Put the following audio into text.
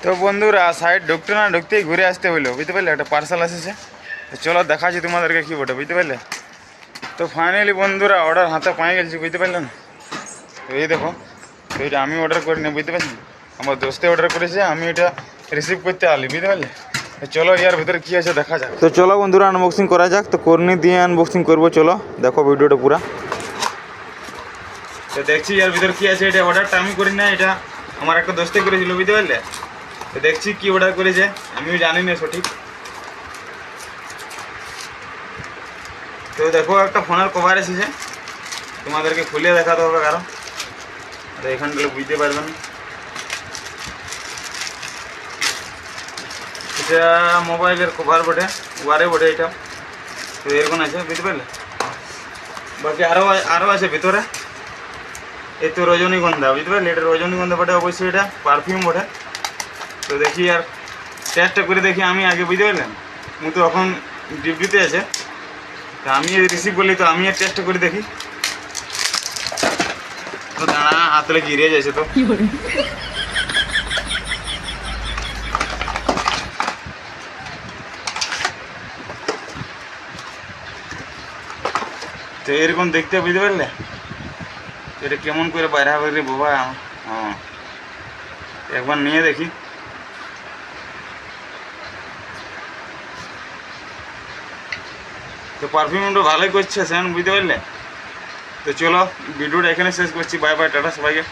তো বন্ধুরা সাইড ঢুকতে না ঢুকতেই ঘুরে আসতে হইলো, বুঝতে পারলে? একটা পার্সেল এসেছে, তো চলো দেখাচ্ছি তোমাদেরকে কী বটে, বুঝতে পারলে? তো ফাইনালি বন্ধুরা অর্ডার হাতে পেয়ে গেছি, বুঝতে পারলেন? তো এই দেখো, তো এটা আমি অর্ডার করিনি, বুঝতে পারছি, আমার দোস্তে অর্ডার করেছে, আমি এটা রিসিভ করতে আলি, বুঝতে পারলে? তো চলো ইয়ার ভিতরে কী আছে দেখা যাক। তো চলো বন্ধুরা আনবক্সিং করা যাক। তো কর্নি দিয়ে আনবক্সিং করবো, চলো দেখো ভিডিওটা পুরা। তো দেখছি এর ভিতরে কী আছে। এটা অর্ডারটা আমি করি না, এটা আমার একটা দোস্তে করেছিল, বুঝতে পারলে? তো দেখছি কি অর্ডার করেছে, আমিও জানি না সঠিক। তো দেখো একটা ফোনের কভার এসেছে, তোমাদেরকে খুলে দেখাতে হবে কারণ তো এখান থেকে বুঝতে পারবেন। এটা মোবাইলের কভার বটে, ওয়ারে বটে এটা। তো এরকম আছে, বুঝতে পারলে? বাকি আরও আছে ভিতরে। এই তো রজনীগন্ধা, বুঝতে পারলে? এটা রজনীগন্ধা বটে, অবশ্যই এটা পারফিউম বটে। তো দেখি আর টেস্টটা করে দেখি আমি আগে, বুঝতে পারলেন? মু তো এখন ডিউটিতে আছে, তো আমি রিসিভ করলি, তো আমি আর টেস্টটা করে দেখি। তো দাঁড়া, হাতলে গিরে যাচ্ছে। তো এরকম দেখতে, বুঝতে পারলে? এটা কেমন করে বাইরে হবে রে বাবা। হ্যাঁ, একবার নিয়ে দেখি। তো পারফিউমটা ভালোই করছে সেন, বুঝতে পারলে? তো চলো ভিডিওটা এখানে শেষ করছি। বাই বাই, টাটা সবাইকে।